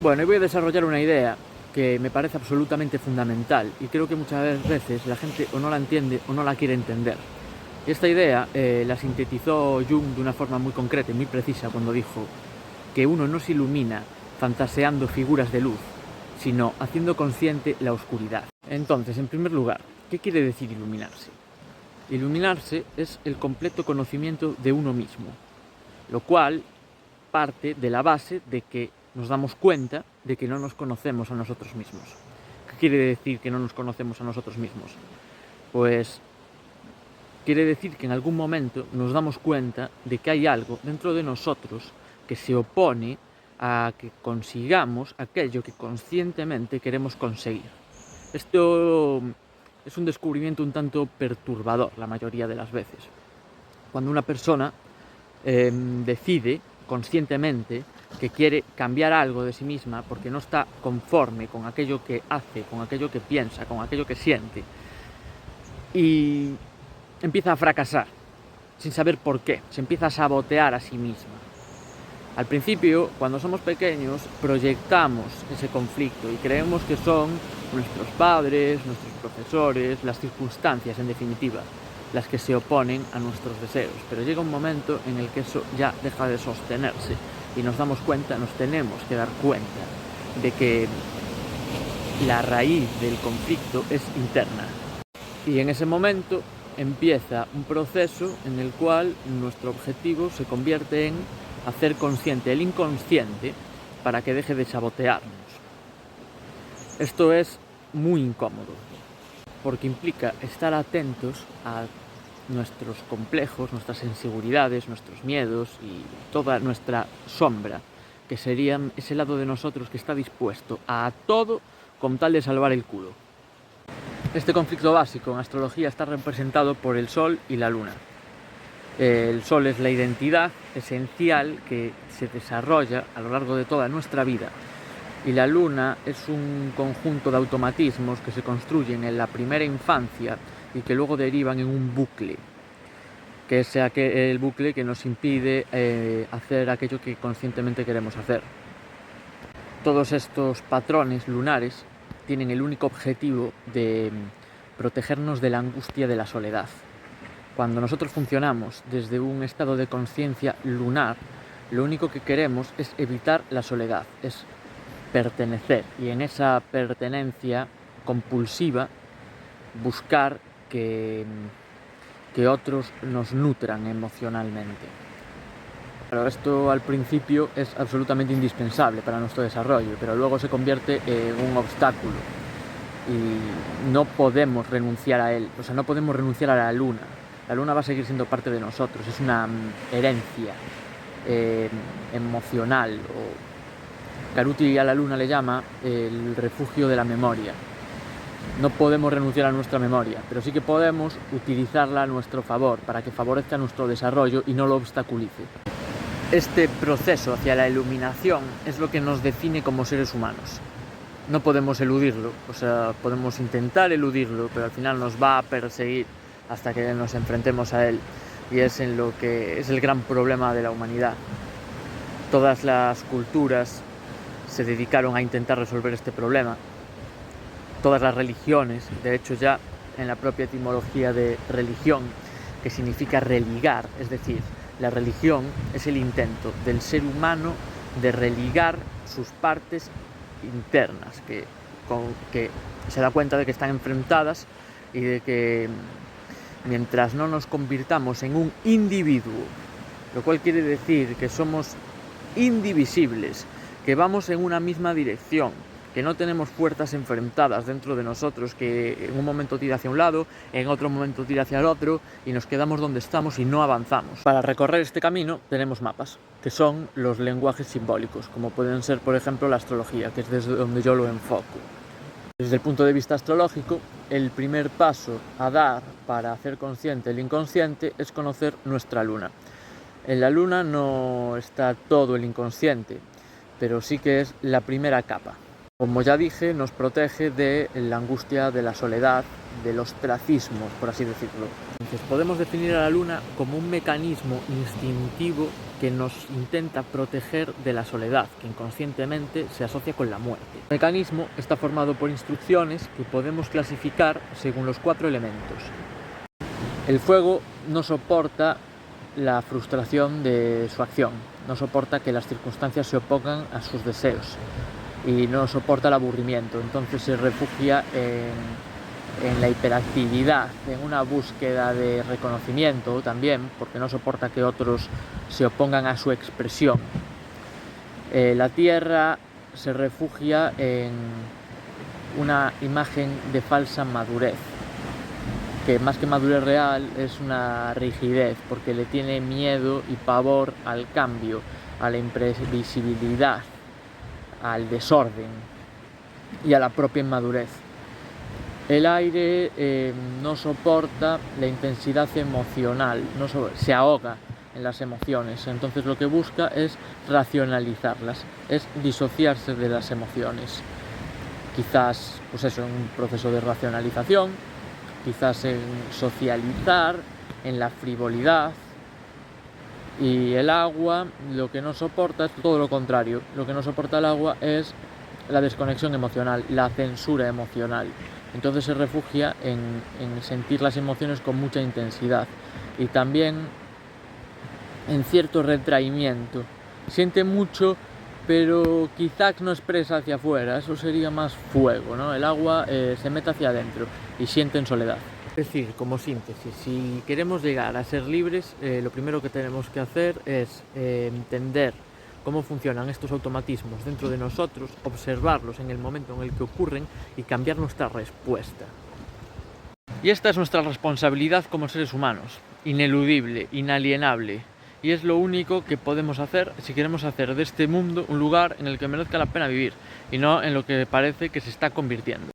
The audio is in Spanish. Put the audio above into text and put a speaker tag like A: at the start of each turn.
A: Bueno, y voy a desarrollar una idea que me parece absolutamente fundamental y creo que muchas veces la gente o no la entiende o no la quiere entender. Y esta idea la sintetizó Jung de una forma muy concreta y muy precisa cuando dijo que uno no se ilumina fantaseando figuras de luz, sino haciendo consciente la oscuridad. Entonces, en primer lugar, ¿qué quiere decir iluminarse? Iluminarse es el completo conocimiento de uno mismo, lo cual parte de la base de que nos damos cuenta de que no nos conocemos a nosotros mismos. ¿Qué quiere decir que no nos conocemos a nosotros mismos? Pues quiere decir que en algún momento nos damos cuenta de que hay algo dentro de nosotros que se opone a que consigamos aquello que conscientemente queremos conseguir. Esto es un descubrimiento un tanto perturbador la mayoría de las veces. Cuando una persona decide conscientemente que quiere cambiar algo de sí misma porque no está conforme con aquello que hace, con aquello que piensa, con aquello que siente, y empieza a fracasar sin saber por qué, se empieza a sabotear a sí misma. Al principio, cuando somos pequeños, proyectamos ese conflicto y creemos que son nuestros padres, nuestros profesores, las circunstancias, en definitiva, las que se oponen a nuestros deseos. Pero llega un momento en el que eso ya deja de sostenerse y nos damos cuenta, nos tenemos que dar cuenta de que la raíz del conflicto es interna. Y en ese momento empieza un proceso en el cual nuestro objetivo se convierte en hacer consciente el inconsciente para que deje de sabotearnos. Esto es muy incómodo, porque implica estar atentos a nuestros complejos, nuestras inseguridades, nuestros miedos y toda nuestra sombra, que serían ese lado de nosotros que está dispuesto a todo con tal de salvar el culo. Este conflicto básico en astrología está representado por el Sol y la Luna. El Sol es la identidad esencial que se desarrolla a lo largo de toda nuestra vida, y la Luna es un conjunto de automatismos que se construyen en la primera infancia y que luego derivan en un bucle, que es el bucle que nos impide hacer aquello que conscientemente queremos hacer. Todos estos patrones lunares tienen el único objetivo de protegernos de la angustia de la soledad. Cuando nosotros funcionamos desde un estado de conciencia lunar, lo único que queremos es evitar la soledad, es pertenecer, y en esa pertenencia compulsiva buscar que otros nos nutran emocionalmente. Pero esto al principio es absolutamente indispensable para nuestro desarrollo, pero luego se convierte en un obstáculo y no podemos renunciar a él. O sea, no podemos renunciar a la Luna. La Luna va a seguir siendo parte de nosotros, es una herencia emocional, o Caruti a la Luna le llama el refugio de la memoria. No podemos renunciar a nuestra memoria, pero sí que podemos utilizarla a nuestro favor para que favorezca nuestro desarrollo y no lo obstaculice. Este proceso hacia la iluminación es lo que nos define como seres humanos. No podemos eludirlo, o sea, podemos intentar eludirlo, pero al final nos va a perseguir hasta que nos enfrentemos a él, y es en lo que es el gran problema de la humanidad. Todas las culturas se dedicaron a intentar resolver este problema. Todas las religiones, de hecho ya en la propia etimología de religión, que significa religar, es decir, la religión es el intento del ser humano de religar sus partes internas, que se da cuenta de que están enfrentadas y de que mientras no nos convirtamos en un individuo, lo cual quiere decir que somos indivisibles, que vamos en una misma dirección, que no tenemos fuerzas enfrentadas dentro de nosotros, que en un momento tira hacia un lado, en otro momento tira hacia el otro, y nos quedamos donde estamos y no avanzamos. Para recorrer este camino tenemos mapas, que son los lenguajes simbólicos, como pueden ser, por ejemplo, la astrología, que es desde donde yo lo enfoco. Desde el punto de vista astrológico, el primer paso a dar para hacer consciente el inconsciente es conocer nuestra luna. En la luna no está todo el inconsciente, pero sí que es la primera capa. Como ya dije, nos protege de la angustia, de la soledad, del ostracismo, por así decirlo. Entonces podemos definir a la luna como un mecanismo instintivo que nos intenta proteger de la soledad, que inconscientemente se asocia con la muerte. El mecanismo está formado por instrucciones que podemos clasificar según los 4 elementos. El fuego no soporta la frustración de su acción, no soporta que las circunstancias se opongan a sus deseos y no soporta el aburrimiento, entonces se refugia en la hiperactividad, en una búsqueda de reconocimiento también, porque no soporta que otros se opongan a su expresión. La Tierra se refugia en una imagen de falsa madurez, que más que madurez real es una rigidez, porque le tiene miedo y pavor al cambio, a la imprevisibilidad, al desorden y a la propia inmadurez. El aire no soporta la intensidad emocional, se ahoga en las emociones, entonces lo que busca es racionalizarlas, es disociarse de las emociones. Quizás, pues eso, en un proceso de racionalización, quizás en socializar, en la frivolidad. Y el agua lo que no soporta es todo lo contrario, lo que no soporta el agua es la desconexión emocional, la censura emocional. Entonces se refugia en sentir las emociones con mucha intensidad y también en cierto retraimiento. Siente mucho, pero quizás no expresa hacia afuera, eso sería más fuego, ¿no? El agua se mete hacia adentro y siente en soledad. Es decir, como síntesis, si queremos llegar a ser libres, lo primero que tenemos que hacer es entender cómo funcionan estos automatismos dentro de nosotros, observarlos en el momento en el que ocurren y cambiar nuestra respuesta. Y esta es nuestra responsabilidad como seres humanos, ineludible, inalienable, y es lo único que podemos hacer si queremos hacer de este mundo un lugar en el que merezca la pena vivir y no en lo que parece que se está convirtiendo.